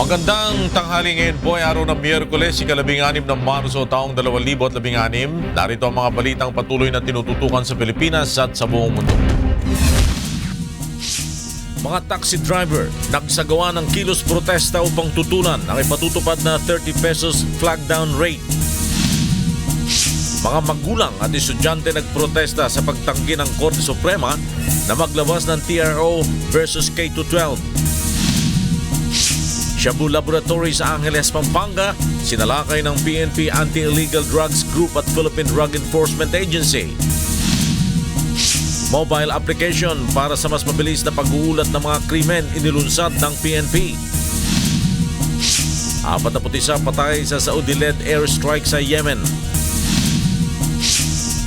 Magandang tanghali ngayon po ay araw ng Miyerkules, ika-16 ng Marso taong 2016. Narito ang mga balitang patuloy na tinututukan sa Pilipinas at sa buong mundo. Mga taxi driver nagsagawa ng kilos protesta upang tutulan ang ipatutupad na 30 pesos flag down rate. Mga magulang at estudyante nagprotesta sa pagtanggi ng Korte Suprema na maglabas ng TRO versus K-12. Shabu Laboratory sa Angeles, Pampanga, sinalakay ng PNP Anti-Illegal Drugs Group at Philippine Drug Enforcement Agency. Mobile application para sa mas mabilis na pag-uulat ng mga krimen inilunsad ng PNP. 41 patay sa Saudi-led airstrike sa Yemen.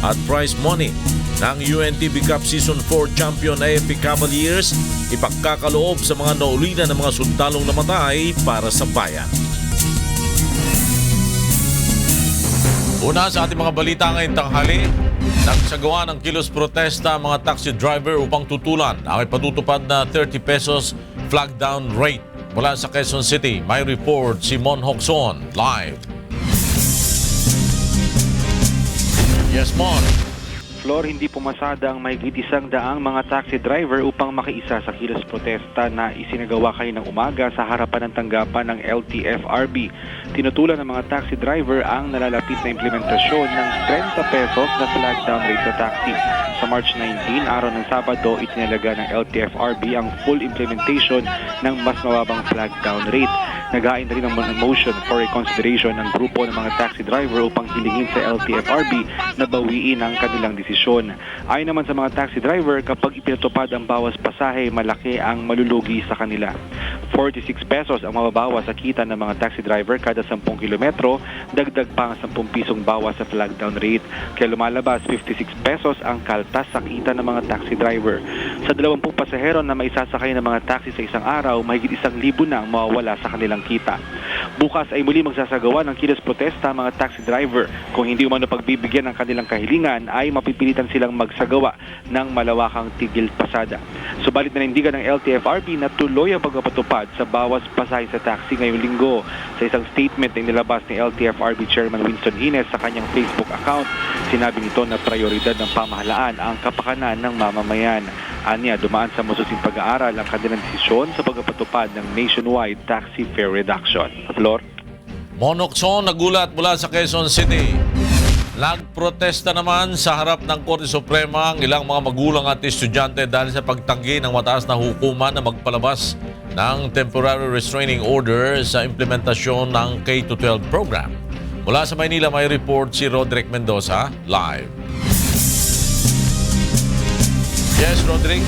At prize money ng UNTV Cup Season 4 champion AFP Cavaliers ipagkakaloob sa mga naulinan ng mga sundalong namatay para sa bayan. Una sa ating mga balita ngayong tanghali, nagsagawa ng kilos protesta ang mga taxi driver upang tutulan ang ipatutupad na 30 pesos flag down rate. Mula sa Quezon City, may report si Mon Hocson live. Yes, Mon. Flor, hindi pumasada ang mahigit 100 mga taxi driver upang makiisa sa kilos protesta na isinagawa kanina ng umaga sa harapan ng tanggapan ng LTFRB. Tinutulan ng mga taxi driver ang nalalapit na implementasyon ng 30 pesos na flag down rate sa taxi. Sa March 19, araw ng Sabado, itinalaga ng LTFRB ang full implementation ng mas mababang flag down rate. Naghain rin ng motion for reconsideration ng grupo ng mga taxi driver upang hilingin sa LTFRB na bawiin ang kanilang desisyon. Ayon naman sa mga taxi driver, kapag ipinatupad ang bawas pasahe, malaki ang malulugi sa kanila. 46 pesos ang mababawas sa kita ng mga taxi driver kada 10 kilometro, dagdag pa ang 10 pisong bawas sa flag down rate. Kaya lumalabas 56 pesos ang kaltas sa kita ng mga taxi driver. Sa 20 pasahero na maisasakay ng mga taxi sa isang araw, mahigit 1,000 na ang mawawala sa kanilang kita. Bukas ay muli magsasagawa ng kilos protesta ang mga taxi driver. Kung hindi umano pagbibigyan ng kanilang kahilingan, ay mapipilitan silang magsagawa ng malawakang tigil pasada. Subalit nanindigan ng LTFRB na tuloy ang pagpapatupad sa bawas pasahe sa taxi ngayong linggo. Sa isang statement na inilabas ni LTFRB Chairman Winston Ines sa kanyang Facebook account, sinabi nito na prioridad ng pamahalaan ang kapakanan ng mamamayan. Anya, dumaan sa masusing pag-aaral ang kanilang desisyon sa pagpapatupad ng nationwide taxi fare reduction. Flor? Monokson nagulat mula sa Quezon City. Nagprotesta naman sa harap ng Korte Suprema ang ilang mga magulang at estudyante dahil sa pagtanggi ng mataas na hukuman na magpalabas ng temporary restraining order sa implementasyon ng K-12 program. Mula sa Maynila, may report si Roderick Mendoza live. Yes, Roderick.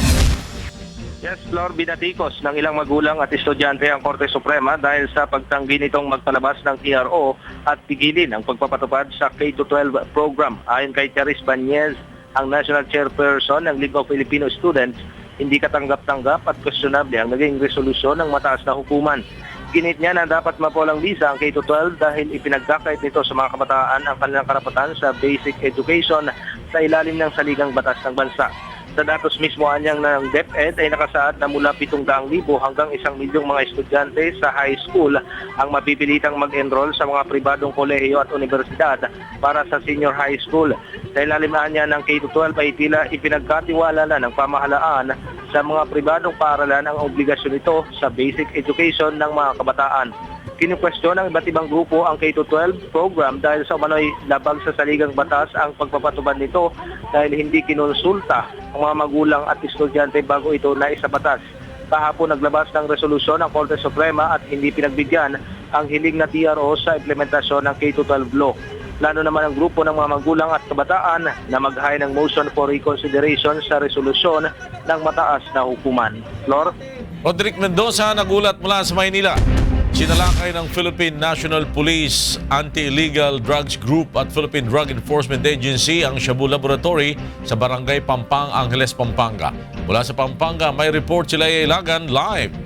Yes, Flor, binatikos ng ilang magulang at estudyante ang Korte Suprema dahil sa pagtanggi nitong magpalabas ng TRO at pigilin ang pagpapatupad sa K-12 program. Ayon kay Charis Banez, ang National Chairperson ng League of Filipino Students, hindi katanggap-tanggap at questionable ang naging resolusyon ng mataas na hukuman. Ginit niya na dapat mapulang visa ang K-12 dahil ipinagkakait nito sa mga kabataan ang kanilang karapatan sa basic education sa ilalim ng saligang batas ng bansa. Sa datos mismo anyang ng DepEd ay nakasaad na mula 700,000 hanggang 1,000,000 mga estudyante sa high school ang mapipilitang mag-enroll sa mga pribadong kolehiyo at universidad para sa senior high school. Sa ilalim niya ng K-12 ay tila ipinagkatiwala na ng pamahalaan sa mga pribadong paaralan ang obligasyon nito sa basic education ng mga kabataan. Kinukwestiyon ng iba't ibang grupo ang K-12 program dahil sa umano'y labag sa saligang batas ang pagpapatupad nito dahil hindi kinonsulta ang mga magulang at estudyante bago ito naisabatas. Kahapon naglabas ng resolusyon ang Korte Suprema at hindi pinagbigyan ang hiling na TRO sa implementasyon ng K-12 law. Plano naman ang grupo ng mga magulang at kabataan na mag-hire ng motion for reconsideration sa resolusyon ng mataas na hukuman. Flor? Roderick Mendoza nagulat mula sa Maynila. Sinalakay ng Philippine National Police Anti-Illegal Drugs Group at Philippine Drug Enforcement Agency ang Shabu Laboratory sa Barangay Pampang, Angeles, Pampanga. Mula sa Pampanga, may report si Lea Ilagan live.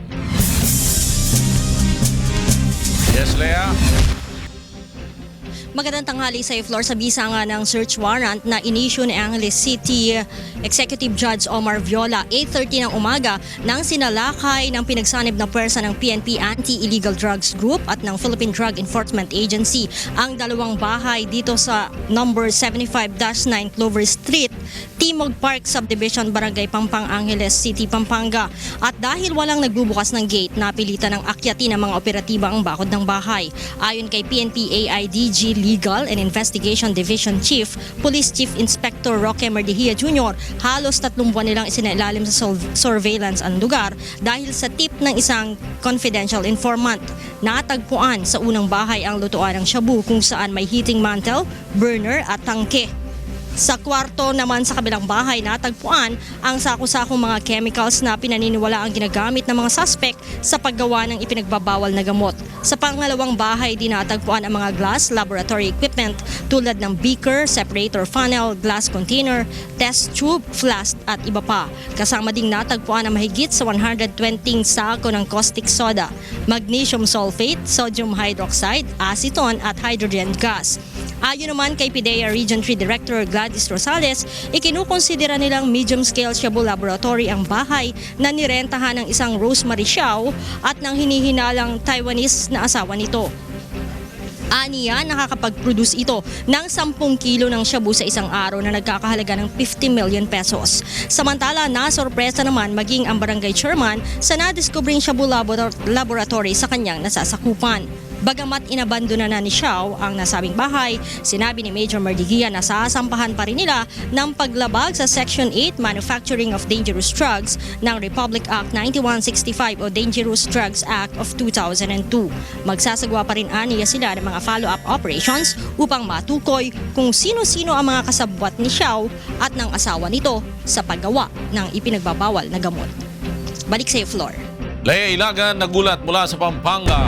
Yes, Lea? Magandang tanghali sa floor sa bisa nga ng search warrant na inisyu ni Angeles City Executive Judge Omar Viola 8:30 ng umaga nang sinalakay ng pinagsanib na pwersa ng PNP Anti-Illegal Drugs Group at ng Philippine Drug Enforcement Agency ang dalawang bahay dito sa number 75-9 Clover Street, Timog Park Subdivision, Barangay Pampang, Angeles City, Pampanga. At dahil walang nagbubukas ng gate, napilitan ng akyatin ng mga operatiba ang bakod ng bahay. Ayon kay PNP AIDG Legal and Investigation Division Chief, Police Chief Inspector Roque Merdihia Jr., halos 3 buwan nilang isinailalim sa surveillance ang lugar dahil sa tip ng isang confidential informant. Natagpuan sa unang bahay ang lutuan ng shabu kung saan may heating mantle, burner at tangke. Sa kwarto naman sa kabilang bahay natagpuan ang sako-sakong mga chemicals na pinaniniwala ang ginagamit ng mga suspect sa paggawa ng ipinagbabawal na gamot. Sa pangalawang bahay din natagpuan ang mga glass laboratory equipment tulad ng beaker, separator funnel, glass container, test tube, flask at iba pa. Kasama ding natagpuan ang mahigit sa 120 sako ng caustic soda, magnesium sulfate, sodium hydroxide, acetone at hydrogen gas. Ayon naman kay PIDEA Region 3 Director Gladys Rosales, ikinukonsidera nilang medium-scale shabu laboratory ang bahay na nirentahan ng isang Rosemary Xiao at ng hinihinalang Taiwanese na asawa nito. Aniya, nakakapag-produce ito ng 10 kilo ng shabu sa isang araw na nagkakahalaga ng 50 million pesos. Samantala, nasorpresa naman maging ang barangay chairman sa nadiskubring shabu laboratory sa kanyang nasasakupan. Bagamat inabandona na ni Xiao ang nasabing bahay, sinabi ni Major Merdihia na sasampahan pa rin nila ng paglabag sa Section 8 Manufacturing of Dangerous Drugs ng Republic Act 9165 o Dangerous Drugs Act of 2002. Magsasagawa pa rin aniya sila ng mga follow-up operations upang matukoy kung sino-sino ang mga kasabwat ni Xiao at ng asawa nito sa paggawa ng ipinagbabawal na gamot. Balik sa iyo, Flor. Lea Ilagan, nagulat mula sa Pampanga.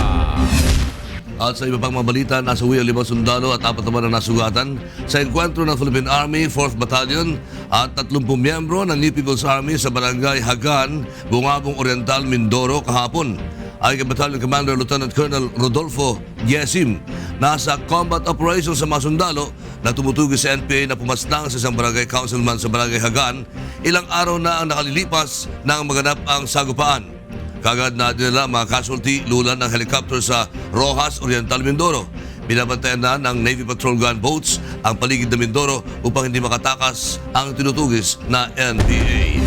At sa iba pang mabalita, nasuwi ang 5 sundalo at 4 naman na nasugatan sa enkwentro ng Philippine Army 4th Battalion at 30 miyembro ng New People's Army sa Barangay Hagan, Bungabong Oriental, Mindoro kahapon. Ay kay Battalion Commander Lieutenant Colonel Rodolfo Yesim, nasa combat operation sa mga sundalo na tumutugis sa NPA na pumaslang sa isang barangay councilman sa Barangay Hagan, ilang araw na ang nakalilipas nang maganap ang sagupaan. Kagad na dinala mga casualty lulan ng helicopter sa Rojas, Oriental, Mindoro. Binabantayan na ng Navy Patrol gunboats ang paligid ng Mindoro upang hindi makatakas ang tinutugis na NPA.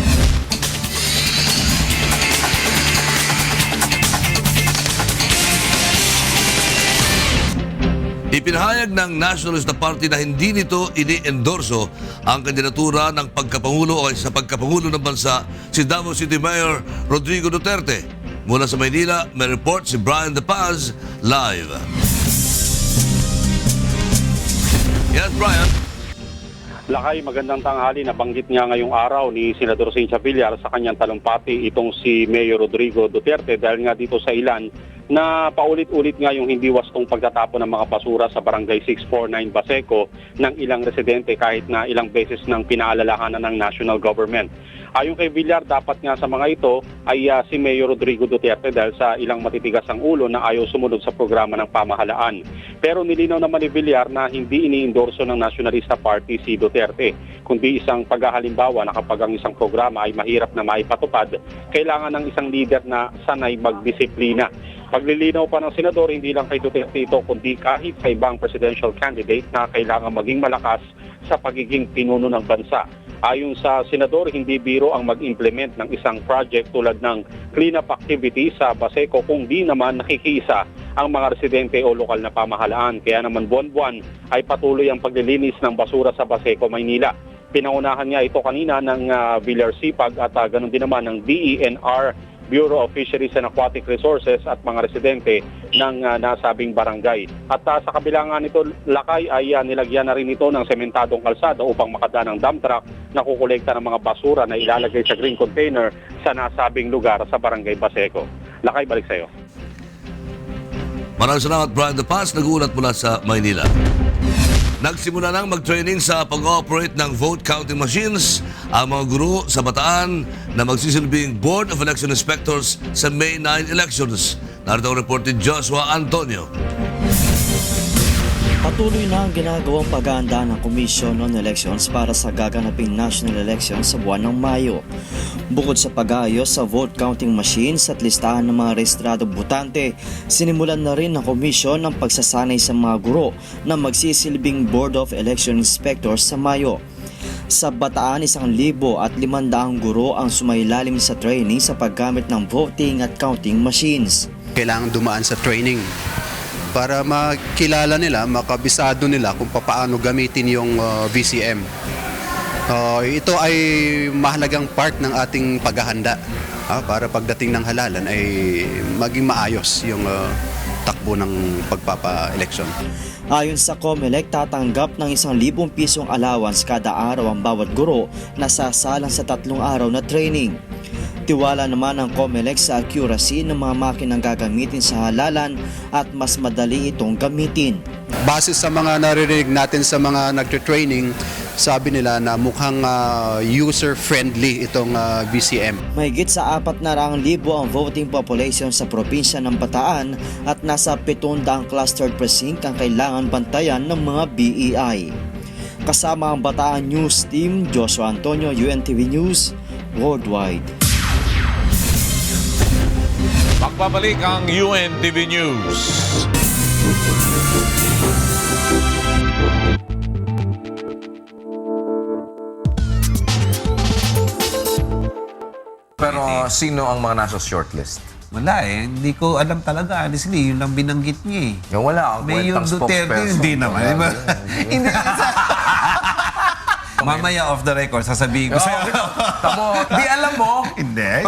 Ipinahayag ng Nationalist Party na hindi nito ini-endorso ang kandidatura ng pagkapangulo o sa pagkapangulo ng bansa si Davao City Mayor Rodrigo Duterte. Mula sa Maynila, may report si Brian De Paz live. Yes, Brian. Lakay, magandang tanghali. Nabanggit niya ngayong araw ni Senador Cynthia Villar sa kanyang talumpati itong si Mayor Rodrigo Duterte dahil nga dito sa ilan na paulit-ulit nga yung hindi wastong pagtatapon ng mga basura sa Barangay 649 Baseco ng ilang residente kahit na ilang beses nang pinaalalahanan ng national government. Ayon kay Villar, dapat nga sa mga ito ay si Mayor Rodrigo Duterte dahil sa ilang matitigas ang ulo na ayaw sumunod sa programa ng pamahalaan. Pero nilinaw naman ni Villar na hindi iniendorso ng Nationalista Party si Duterte, kundi isang paghahalimbawa na kapag ang isang programa ay mahirap na maipatupad, kailangan ng isang leader na sanay magdisiplina. Paglilinaw pa ng senador, hindi lang kay Duterte ito, kundi kahit sa ibang presidential candidate na kailangan maging malakas sa pagiging pinuno ng bansa. Ayon sa senador, hindi biro ang mag-implement ng isang project tulad ng cleanup activity sa Baseco kung di naman nakikiisa ang mga residente o lokal na pamahalaan. Kaya naman buwan-buwan ay patuloy ang paglilinis ng basura sa Baseco, Maynila. Pinaunahan niya ito kanina ng Villar Sipag at ganun din naman ng DENR, Bureau of Fisheries and Aquatic Resources at mga residente ng nasabing barangay. At sa kabila nga nito, Lakay, ay nilagyan na rin ito ng sementadong kalsada upang makadaan ng dump truck na kukolekta ng mga basura na ilalagay sa green container sa nasabing lugar sa Barangay Baseco. Lakay, balik sa iyo. Maraming salamat, Brian De Paz. Nag-uulat mula sa Maynila. Nagsimula nang mag-training sa pag-ooperate ng vote counting machines ang mga guro sa Bataan na magsisilbing Board of Election Inspectors sa May 9 elections. Narito ang report ni Joshua Antonio. Patuloy na ang ginagawang paghahanda ng Commission on Elections para sa gaganaping national election sa buwan ng Mayo. Bukod sa pag-aayos sa vote counting machines at listahan ng mga rehistradong botante, sinimulan na rin ng komisyon ang pagsasanay sa mga guro na magsisilbing Board of Election Inspectors sa Mayo. Sa Bataan, 1,500 guro ang sumailalim sa training sa paggamit ng voting at counting machines. Kailangan dumaan sa training para makilala nila, makabisado nila kung paano gamitin yung VCM. Ito ay mahalagang part ng ating paghahanda para pagdating ng halalan ay maging maayos yung takbo ng pagpapa-election. Ayon sa COMELEC, tatanggap ng 1,000 pisong allowance kada araw ang bawat guro na sasalang sa 3 araw na training. Tiwala naman ang COMELEC sa accuracy ng mga makinang gagamitin sa halalan at mas madali itong gamitin. Base sa mga naririnig natin sa mga nagte-training, sabi nila na mukhang user-friendly itong VCM. Mahigit sa 400,000 ang voting population sa probinsya ng Bataan at nasa 700 clustered precinct ang kailangan bantayan ng mga BEI. Kasama ang Bataan News Team, Joshua Antonio, UNTV News, Worldwide. Magbabalik ang UNTV News. Pero sino ang mga nasa shortlist? Wala eh. Hindi ko alam talaga. Honestly, yun lang binanggit niya eh. Yung wala akong Mayor kwentang Duterte, spokesperson. hindi naman. Diba? Hindi Mamaya off the record, sasabihin ko sa'yo. Tamo, di alam mo. Hindi.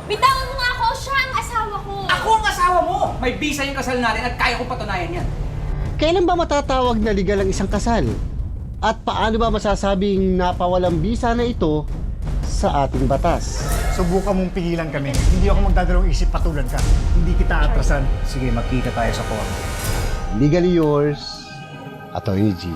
Bitawan mo nga ako, siya ang asawa ko. Ako ang asawa mo! May visa yung kasal natin at kaya kong patunayan yan. Kailan ba matatawag na legal ang isang kasal? At paano ba masasabing napawalang bisa na ito sa ating batas? Subukan mong pigilan kami. Hindi ako magdadalawang isip patulan ka. Hindi kita atrasan. Sige, magkita tayo sa korte. Legally yours, Attorney G.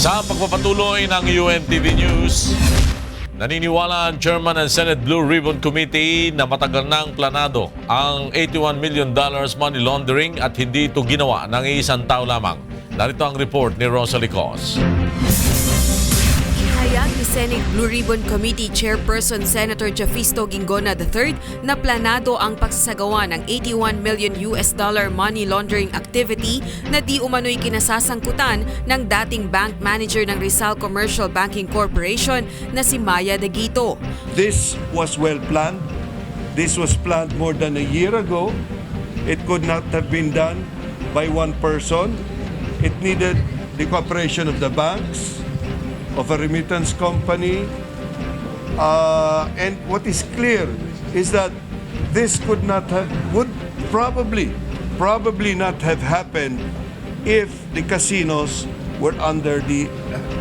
Sa pagpapatuloy ng UNTV News, naniniwala ang Chairman ng Senate Blue Ribbon Committee na matagal nang planado ang $81 million money laundering at hindi ito ginawa ng isang tao lamang. Narito ang report ni Rosalie Cos. Ihayag ni Senate Blue Ribbon Committee Chairperson Senator Jafisto Gingona III na planado ang pagsasagawa ng $81 million money laundering activity na di umano'y kinasasangkutan ng dating bank manager ng Rizal Commercial Banking Corporation na si Maya Daguito. This was well planned. This was planned more than a year ago. It could not have been done by one person. It needed the cooperation of the banks, of a remittance company, and what is clear is that this would probably not have happened if the casinos were under the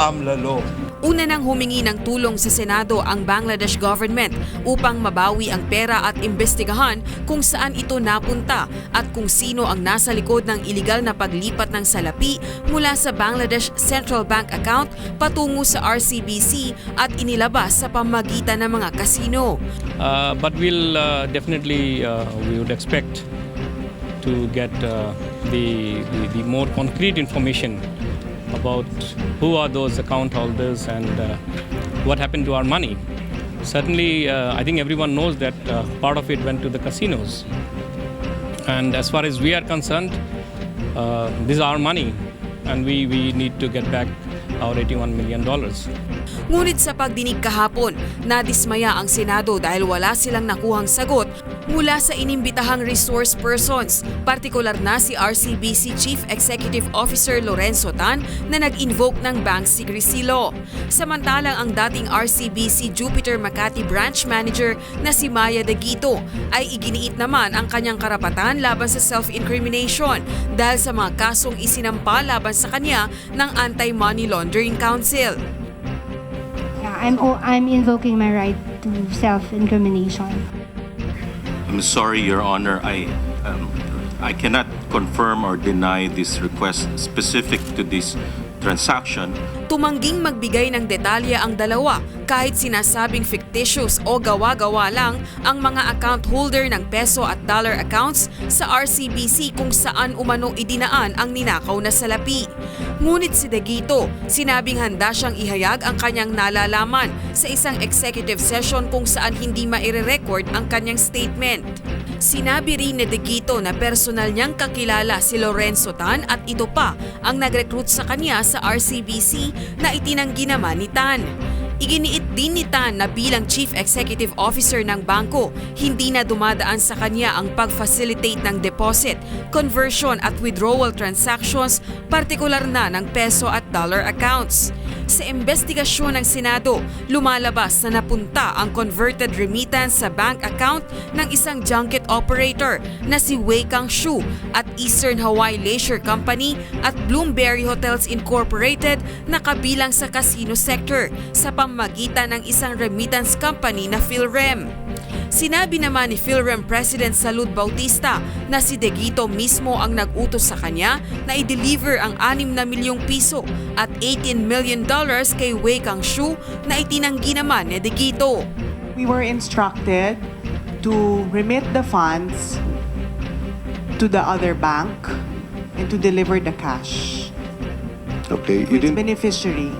AMLA law. Una nang humingi ng tulong sa Senado ang Bangladesh government upang mabawi ang pera at imbestigahan kung saan ito napunta at kung sino ang nasa likod ng iligal na paglipat ng salapi mula sa Bangladesh Central Bank account patungo sa RCBC at inilabas sa pamamagitan ng mga kasino. But we'll definitely we would expect to get the more concrete information about who are those account holders and what happened to our money. Certainly, I think everyone knows that part of it went to the casinos. And as far as we are concerned, this is our money and we need to get back our $81 million. Ngunit sa pagdinig kahapon, nadismaya ang Senado dahil wala silang nakuhang sagot Mula sa inimbitahang resource persons, partikular na si RCBC Chief Executive Officer Lorenzo Tan na nag-invoke ng bank secrecy law. Samantalang ang dating RCBC Jupiter Makati Branch Manager na si Maya Deguito ay iginiit naman ang kanyang karapatan laban sa self-incrimination dahil sa mga kasong isinampa laban sa kanya ng Anti-Money Laundering Council. I'm invoking my right to self-incrimination. I'm sorry, Your Honor. I cannot confirm or deny this request specific to this transaction. Tumangging magbigay ng detalye ang dalawa kahit sinasabing fictitious o gawa-gawa lang ang mga account holder ng peso at dollar accounts sa RCBC kung saan umano idinaan ang ninakaw na salapi. Ngunit si Deguito, sinabing handa siyang ihayag ang kanyang nalalaman sa isang executive session kung saan hindi maire-record ang kanyang statement. Sinabi rin ni Deguito na personal niyang kakilala si Lorenzo Tan at ito pa ang nag-recruit sa kanya sa RCBC na itinanggi naman ni Tan. Iginiit din ni Tan na bilang Chief Executive Officer ng bangko, hindi na dumadaan sa kanya ang pag-facilitate ng deposit, conversion at withdrawal transactions, partikular na ng peso at dollar accounts. Sa investigasyon ng Senado, lumalabas na napunta ang converted remittance sa bank account ng isang junket operator na si Wei Kang Shu at Eastern Hawaii Leisure Company at Bloomberry Hotels Incorporated na kabilang sa casino sector sa pamamagitan ng isang remittance company na PhilRem. Sinabi naman ni PhilRem President Salud Bautista na si Deguito mismo ang nag-utos sa kanya na i-deliver ang 6 na milyong piso at $18 million kay Wei Kang Shu na itinanggi naman ni Deguito. We were instructed to remit the funds to the other bank and to deliver the cash to its beneficiary.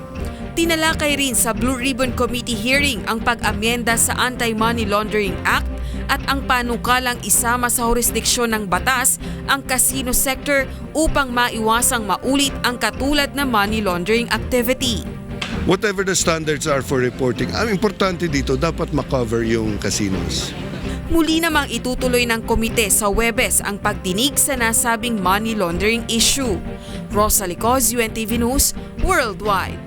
Tinalakay rin sa Blue Ribbon Committee hearing ang pag-amyenda sa Anti-Money Laundering Act at ang panukalang isama sa jurisdiksyon ng batas ang casino sector upang maiwasang maulit ang katulad na money laundering activity. Whatever the standards are for reporting, ang importante dito, dapat makover yung casinos. Muli namang itutuloy ng komite sa Huwebes ang pagdinig sa nasabing money laundering issue. Rosalie Cos, UNTV News, Worldwide.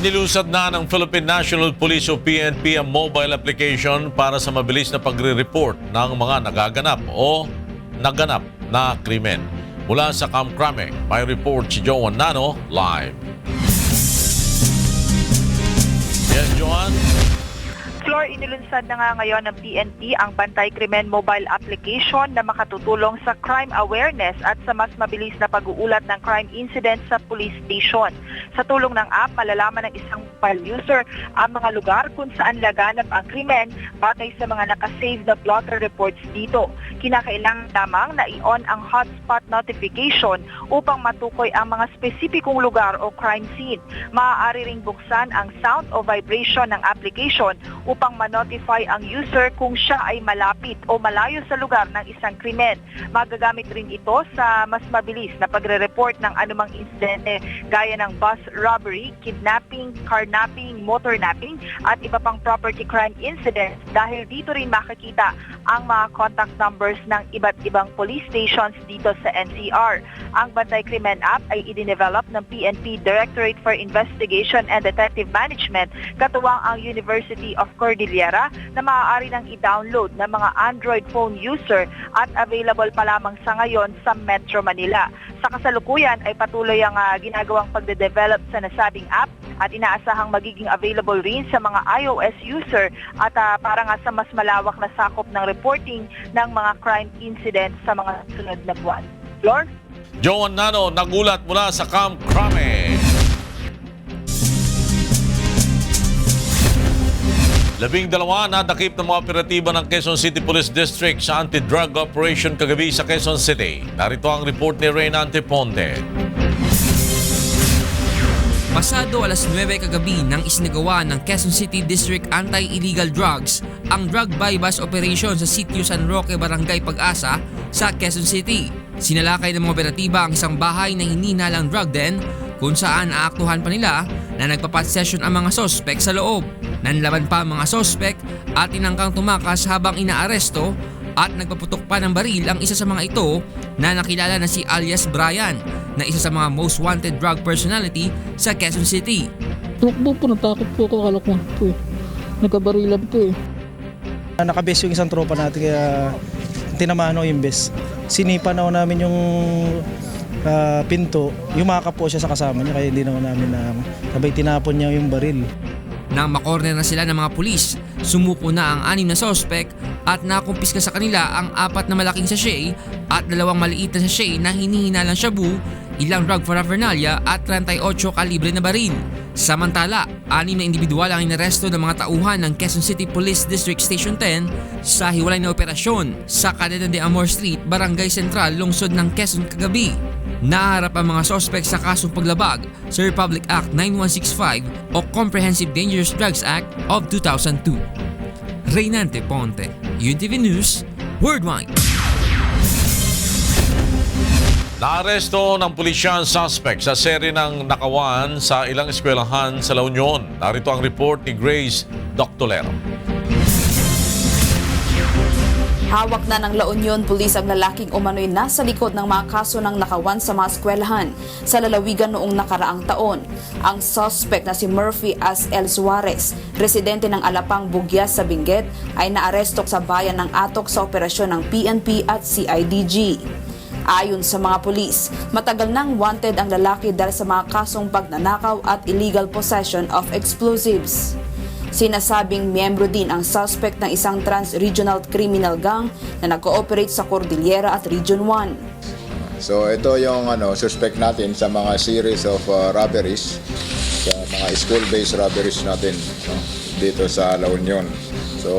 Inilusad na ng Philippine National Police o PNP ang mobile application para sa mabilis na pagre-report ng mga nagaganap o naganap na krimen. Mula sa Camp Crame, may report si Joan Nano live. Yes, Joan? Floor, inilunsad na nga ngayon ng PNP ang Bantay Krimen mobile application na makatutulong sa crime awareness at sa mas mabilis na pag-uulat ng crime incidents sa police station. Sa tulong ng app, malalaman ng isang mobile user ang mga lugar kung saan laganap ang krimen batay sa mga nakasave na blotter reports dito. Kinakailangan lamang na i-on ang hotspot notification upang matukoy ang mga spesipikong lugar o crime scene. Maaari ring buksan ang sound o vibration ng application upang ma-notify ang user kung siya ay malapit o malayo sa lugar ng isang krimen. Magagamit rin ito sa mas mabilis na pagre-report ng anumang insidente gaya ng bus robbery, kidnapping, carnapping, motor napping at iba pang property crime incidents dahil dito rin makikita ang mga contact numbers ng iba't ibang police stations dito sa NCR. Ang Bantay Krimen app ay idinevelop ng PNP Directorate for Investigation and Detective Management katuwang ang University of Cordillera na maaari nang i-download ng mga Android phone user at available pa lamang sa ngayon sa Metro Manila. Sa kasalukuyan ay patuloy ang ginagawang pagde-develop sa nasabing app at inaasahang magiging available rin sa mga iOS user at para nga sa mas malawak na sakop ng reporting ng mga crime incidents sa mga sunod na buwan. Lord? Joan Nano, nagulat mula sa Camp Crame. 12 nadakip ng mga operatiba ng Quezon City Police District sa anti-drug operation kagabi sa Quezon City. Narito ang report ni Reyna Antiponde. Pasado alas 9 kagabi nang isinagawa ng Quezon City District Anti-Illegal Drugs ang drug buy-bust operation sa sitio San Roque, Barangay Pag-asa sa Quezon City. Sinalakay ng mga operatiba ang isang bahay na hinihinalang drug den kung saan aaktuhan pa nila na nagpapat session ang mga sospek sa loob. Nanlaban pa ang mga sospek at tinangkang tumakas habang inaaresto at nagpaputok pa ng baril ang isa sa mga ito na nakilala na si alias Brian na isa sa mga most wanted drug personality sa Quezon City. Tukbo po, natakot po ako, akala ko po eh. Nagkabarilan po eh. Nakabes yung isang tropa natin kaya tinamaan ako yung bes. Sinipa na namin yung pinto, yumakap po siya sa kasama niya kaya hindi naman namin na sabay tinapon niya yung baril. Nang makorner na sila ng mga pulis, sumuko na ang 6 na sospek at nakumpiska sa kanila ang 4 na malaking sachet at 2 maliit na sachet na hinihinalang shabu, ilang drug paraphernalia at 38 kalibre na baril. Samantala, 6 na individual ang inaresto ng mga tauhan ng Quezon City Police District Station 10 sa hiwalay na operasyon sa Cadena de Amor Street, Barangay Central, lungsod ng Quezon kagabi. Naharap ang mga sospek sa kasong paglabag sa Republic Act 9165 o Comprehensive Dangerous Drugs Act of 2002. Reynante Ponte, UNTV News, Worldwide. Naaresto ng pulisya ang suspect sa seri ng nakawan sa ilang eskwelahan sa La Union. Narito ang report ni Grace Doctolero. Hawak na ng La Union Police ang lalaking umano'y nasa likod ng mga kaso ng nakawan sa mga eskwelahan sa lalawigan noong nakaraang taon. Ang suspect na si Murphy S. L. Suarez, residente ng Alapang, Bugyas sa Benguet, ay naaresto sa bayan ng Atok sa operasyon ng PNP at CIDG. Ayon sa mga pulis, matagal nang wanted ang lalaki dahil sa mga kasong pagnanakaw at illegal possession of explosives. Sinasabing miyembro din ang suspect ng isang trans-regional criminal gang na nag-cooperate sa Cordillera at Region 1. So ito yung suspect natin sa mga series of robberies, sa mga school-based robberies natin dito sa La Union. So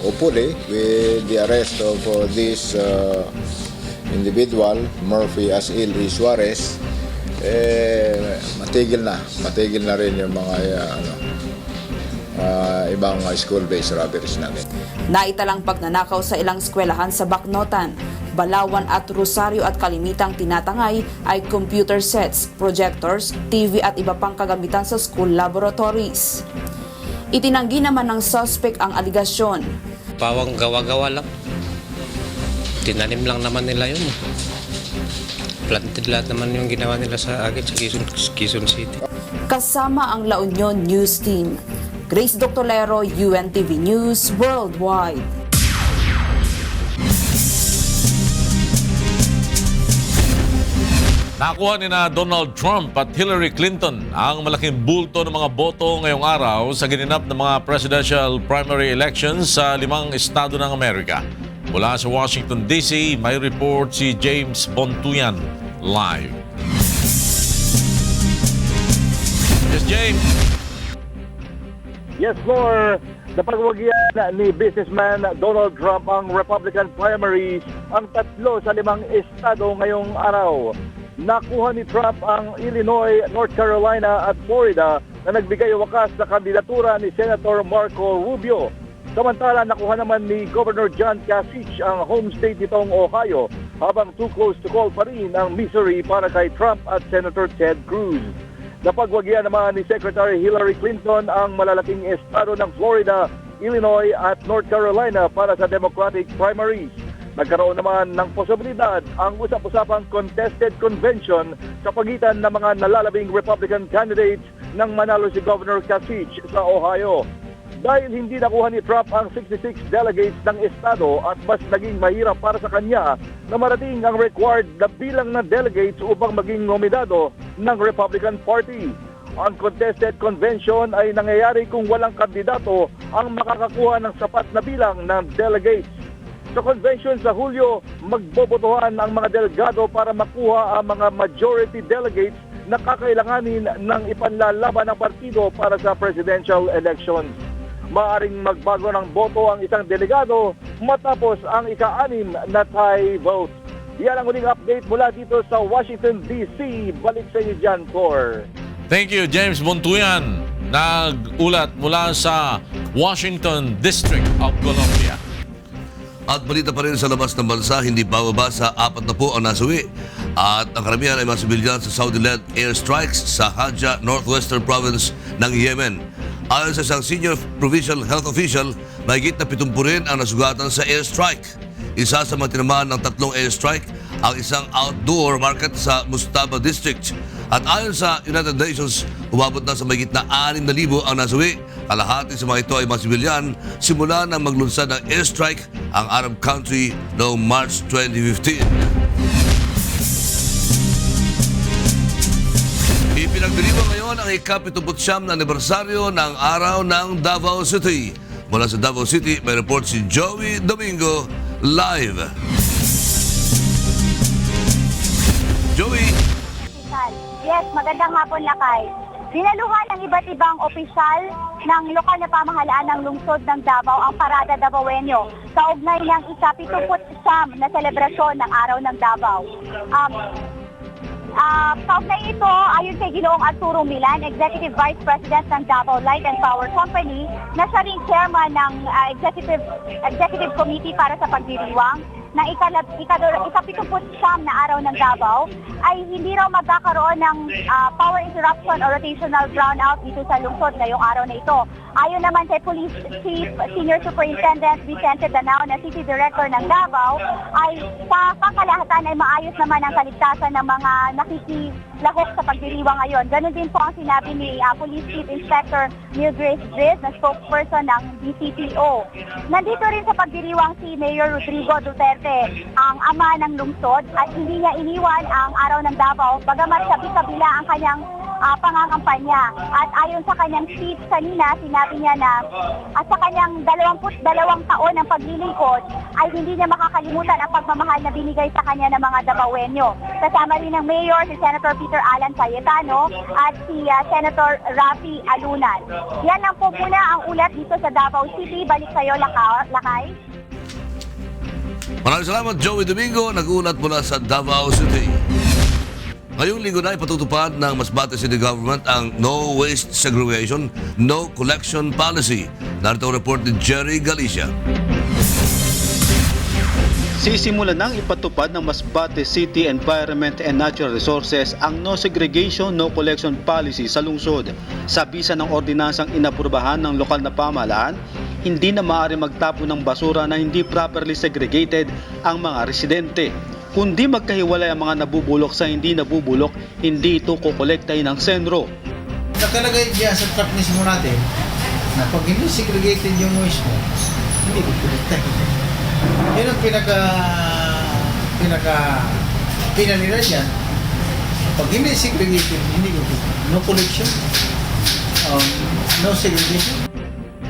hopefully with the arrest of this individual, Murphy S. L. Suarez, matigil na rin yung mga ibang school-based robberies natin. Naitalang pagnanakaw sa ilang eskwelahan sa Bacnotan, Balawan at Rosario at kalimitang tinatangay ay computer sets, projectors, TV at iba pang kagamitan sa school laboratories. Itinanggi naman ng suspect ang aligasyon. Pawang gawa-gawa lang. Tinanim lang naman nila yun. Planted lahat naman yung ginawa nila sa agad sa Quezon City. Kasama ang La Union News Team. Grace Doctolero, UNTV News Worldwide. Nakuha ni na Donald Trump at Hillary Clinton ang malaking bulto ng mga boto ngayong araw sa ginanap ng mga presidential primary elections sa 5 estado ng Amerika. Mula sa Washington, D.C., may report si James Bontuyan live. Yes, James. Yes, Lord. Napagwagyan ni businessman Donald Trump ang Republican primaries ang 3 sa 5 estado ngayong araw. Nakuha ni Trump ang Illinois, North Carolina at Florida na nagbigay wakas sa kandidatura ni Senator Marco Rubio. Samantala, nakuha naman ni Governor John Kasich ang home state nitong Ohio, habang too close to call pa rin ang Missouri para kay Trump at Senator Ted Cruz. Napagwagyan naman ni Secretary Hillary Clinton ang malalaking estado ng Florida, Illinois at North Carolina para sa Democratic primaries. Nagkaroon naman ng posibilidad ang usap-usapang contested convention sa pagitan ng mga nalalabing Republican candidates nang manalo si Governor Kasich sa Ohio. Dahil hindi nakuha ni Trump ang 66 delegates ng estado at mas naging mahirap para sa kanya na marating ang required na bilang ng delegates upang maging nominado ng Republican Party. Ang contested convention ay nangyayari kung walang kandidato ang makakakuha ng sapat na bilang ng delegates. Sa convention sa Hulyo, magbobotohan ang mga delegado para makuha ang mga majority delegates na kakailanganin ng ipanlalaban ng partido para sa presidential elections. Maaring magbago ng boto ang isang delegado matapos ang ika-6 na tie vote. Yan ang uling update mula dito sa Washington, D.C. Balik sa inyo dyan, Thor. Thank you, James Bontuyan. Nag-ulat mula sa Washington District of Columbia. At balita pa rin sa labas ng bansa, hindi bababa sa 4 na po ang nasuwi At ang karamihan ay mga sibilyan sa Saudi-led airstrikes sa Hadja, northwestern province ng Yemen. Ayon sa isang senior provincial health official, mahigit na 70 rin ang nasugatan sa airstrike. Isa sa mga tinamaan ng 3 airstrike ang isang outdoor market sa Mustaba District. At ayon sa United Nations, umabot na sa mahigit na 6,000 ang nasawi. Kalahati sa mga ito ay mga sibilyan simula nang maglunsad ng airstrike ang Arab country noong March 2015. Ipinagdiriwang ngayon ang ika-79 na anibersaryo ng Araw ng Davao City. Mula sa Davao City, may report si Joey Domingo live. Joey! Yes, magandang hapon, Lakay. Dinaluhan ng iba't ibang opisyal ng lokal na pamahalaan ng lungsod ng Davao ang Parada Davaoenyo sa ugnay ng ika-79 na selebrasyon ng Araw ng Davao. Kaugnay ito, ayon kay Ginoong Arturo Milan, Executive Vice President ng Davao Light and Power Company, na siya ring chairman ng Executive Committee para sa pagdiriwang ng ika-79 na araw ng Davao, ay hindi raw magkakaroon ng power interruption o rotational brownout dito sa lungsod ngayong araw na ito. Ayon naman kay Police Chief Senior Superintendent Vicente Danao na City Director ng Davao, ay sa pangkalahatan ay maayos naman ang kaligtasan ng mga nakikilahok sa pagdiriwang ngayon. Ganon din po ang sinabi ni Police Chief Inspector Neil Grace Driz na spokesperson ng DCPO. Nandito rin sa pagdiriwang si Mayor Rodrigo Duterte, ang ama ng lungsod, at hindi niya iniwan ang araw ng Davao, bagamat sabi-kabila ang kanyang pangangampanya. At ayon sa kanyang speech kanina, sinabi niya na at sa kanyang 22 taon ng paglilingkod ay hindi niya makakalimutan ang pagmamahal na binigay sa kanya ng mga Davaoenyo. Kasama rin ng Mayor si Senator Peter Alan Cayetano at si Senator Rafi Alunan. Yan lang po muna ang ulat dito sa Davao City. Balik sa'yo, Lakay. Maraming salamat, Joey Domingo. Nag-ulat mula sa Davao City. Ngayong linggo na ipatutupad ng Masbate City Government ang No Waste Segregation, No Collection Policy. Narito ang report ni Jerry Galicia. Sisimulan ng ipatupad ng Masbate City Environment and Natural Resources ang No Segregation, No Collection Policy sa lungsod. Sa bisa ng ordinansang inaprubahan ng lokal na pamahalaan, hindi na maaari magtapon ng basura na hindi properly segregated ang mga residente. Kundi magkahiwalay ang mga nabubulok sa hindi nabubulok, hindi ito kukolektahin ng sentro. Nakalagay diyan sa truck mismo natin na pag hindi segregated yung waste mo, hindi kukolektahin. Yun ang pinanira dyan. Pag hindi segregated, hindi no collection, no segregation.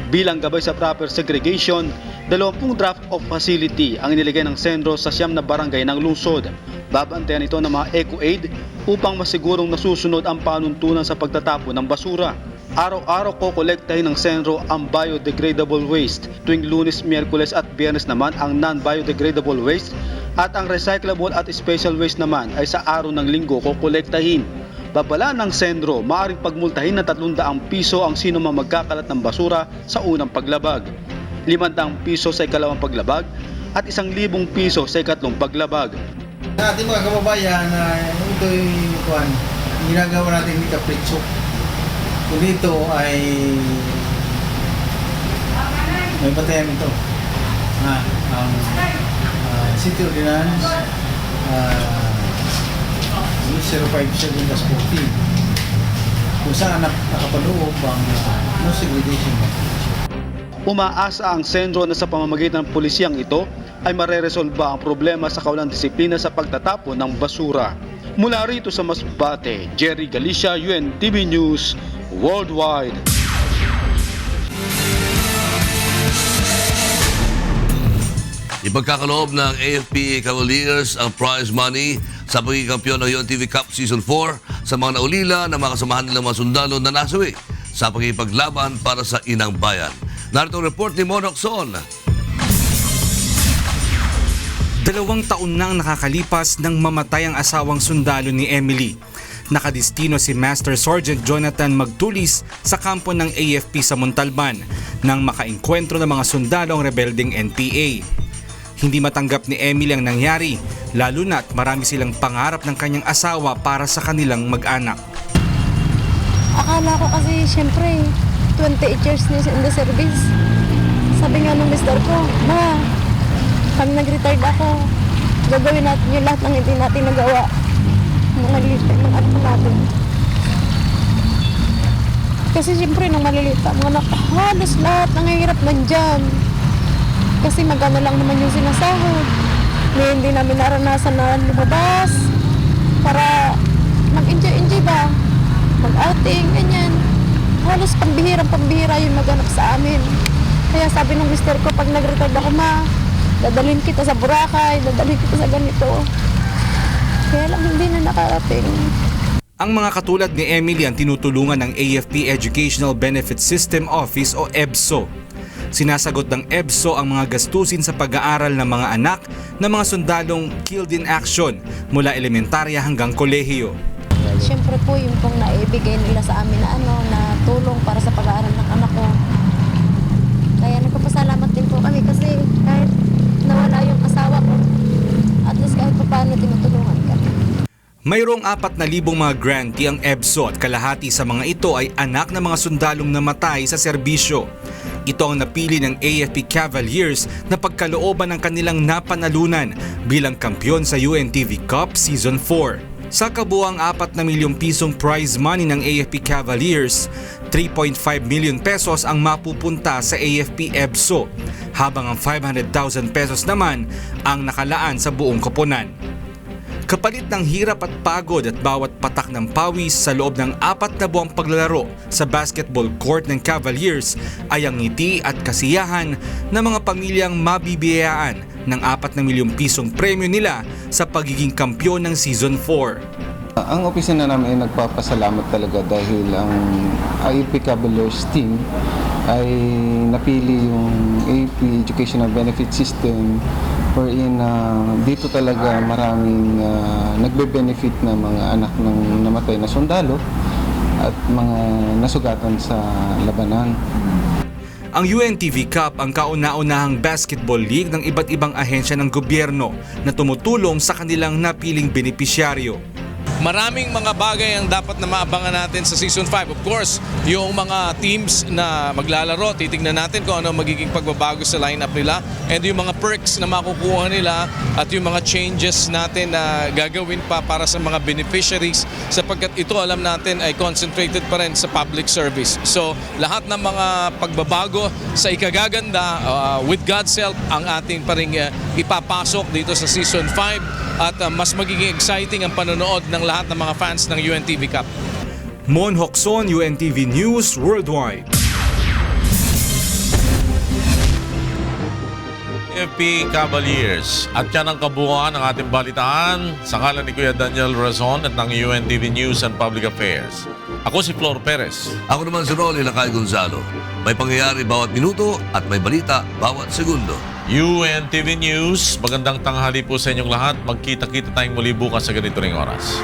Bilang gabay sa proper segregation, 20 draft of facility ang inilagay ng sentro sa 9 na barangay ng lungsod. Babantayan ito ng mga eco-aid upang masigurong nasusunod ang panuntunan sa pagtatapon ng basura. Araw-araw kokolektahin ng sentro ang biodegradable waste. Tuwing Lunes, Miyerkules at Biyernes naman ang non-biodegradable waste at ang recyclable at special waste naman ay sa araw ng linggo kokolektahin. Babala ng sentro, maaaring pagmultahin na 300 piso ang sino mang magkakalat ng basura sa unang paglabag, 500 piso sa ikalawang paglabag at 1,000 piso sa ikatlong paglabag. Sa ating mga kababayan, ito'y ginagawa natin hindi kapritso. Kung dito ay may batayan ito. Ang City Ordinance 057-14 kung saan nakapaloob ang no segregation. Umaasa ang sentro na sa pamamagitan ng pulisyang ito ay mareresolba ang problema sa kawalang disiplina sa pagtatapon ng basura. Mula rito sa Masbate, Jerry Galicia, UNTV News Worldwide. Ipagkakaloob ng AFP Cavaliers ang prize money sa pagiging kampiyon ng UNTV Cup Season 4 sa mga naulila na mga kasamahan nilang mga sundalo na nasawi sa pagkipaglaban para sa inang bayan. Narito ang report ni Monok Son. 2 taon nang nakakalipas nang mamatay ang asawang sundalo ni Emily. Nakadistino si Master Sergeant Jonathan Magtulis sa kampo ng AFP sa Montalban nang makaengkwentro ng mga sundalo ang rebelding NPA. Hindi matanggap ni Emily ang nangyari, lalo na't marami silang pangarap ng kanyang asawa para sa kanilang mag-anak. Akala ko kasi syempre 28 years na siya in the service. Sabi nga nung mister ko, ma, pag nag-retired ako, gagawin natin yung lahat ng hindi natin nagawa. Mga lilit ng anak natin. Kasi syempre nung maliliit pa, mga anak, halos lahat nangihirap nandyan. Kasi magkano lang naman yung sinasahod. Hindi namin naranasan na lumabas para mag-enjoy ba? Mag-outing, ganyan. Halos pambihira yung maganap sa amin. Kaya sabi ng mister ko, pag nag-retire ako, ma, dadalhin kita sa Boracay, dadalhin kita sa ganito. Kaya lang hindi na nakarating. Ang mga katulad ni Emily ang tinutulungan ng AFP Educational Benefit System Office o EBSO. Sinasagot ng EBSO ang mga gastusin sa pag-aaral ng mga anak ng mga sundalong killed in action mula elementarya hanggang kolehiyo. Siyempre po yung pong naibigay nila sa amin na tulong para sa pag-aaral ng anak ko. Kaya nagpapasalamat din po kami kasi kahit nawala yung asawa ko, at least kahit paano tinutulungan kami. Mayroong 4,000 mga grantee ang EBSO at kalahati sa mga ito ay anak ng mga sundalong namatay sa serbisyo. Ito ang napili ng AFP Cavaliers na pagkalooban ng kanilang napanalunan bilang kampyon sa UNTV Cup Season 4. Sa kabuang 4 na milyong pisong prize money ng AFP Cavaliers, 3.5 million pesos ang mapupunta sa AFP EBSO, habang ang 500,000 pesos naman ang nakalaan sa buong koponan. Kapalit ng hirap at pagod at bawat patak ng pawis sa loob ng 4 na buwang paglalaro sa basketball court ng Cavaliers ay ang ngiti at kasiyahan ng mga pamilyang mabibiyayaan ng 4 na milyong pisong premyo nila sa pagiging kampyon ng Season 4. Ang opisina namin ay nagpapasalamat talaga dahil ang AFP Cavaliers team ay napili yung AFP Educational Benefit System wherein dito talaga maraming nagbe-benefit na mga anak ng namatay na sundalo at mga nasugatan sa labanan. Ang UNTV Cup ang kauna-unahang basketball league ng iba't ibang ahensya ng gobyerno na tumutulong sa kanilang napiling benepisyaryo. Maraming mga bagay ang dapat na maabangan natin sa Season 5. Of course, yung mga teams na maglalaro, titignan natin kung ano magiging pagbabago sa lineup nila and yung mga perks na makukuha nila at yung mga changes natin na gagawin pa para sa mga beneficiaries sapagkat ito alam natin ay concentrated pa rin sa public service. So lahat ng mga pagbabago sa ikagaganda with God's help ang ating pa rin ipapasok dito sa Season 5 at mas magiging exciting ang panonood ng lahat ng mga fans ng UNTV Cup. Mon Hocson, UNTV News Worldwide. AFP Cavaliers at yan ang kabuuan ng ating balitaan sa ngalan ni Kuya Daniel Razon at ng UNTV News and Public Affairs. Ako si Flor Perez. Ako naman si Rolly Lakay Gonzalo. May pangyayari bawat minuto at may balita bawat segundo. UNTV News, magandang tanghali po sa inyong lahat. Magkita-kita tayong muli bukas sa ganito ring oras.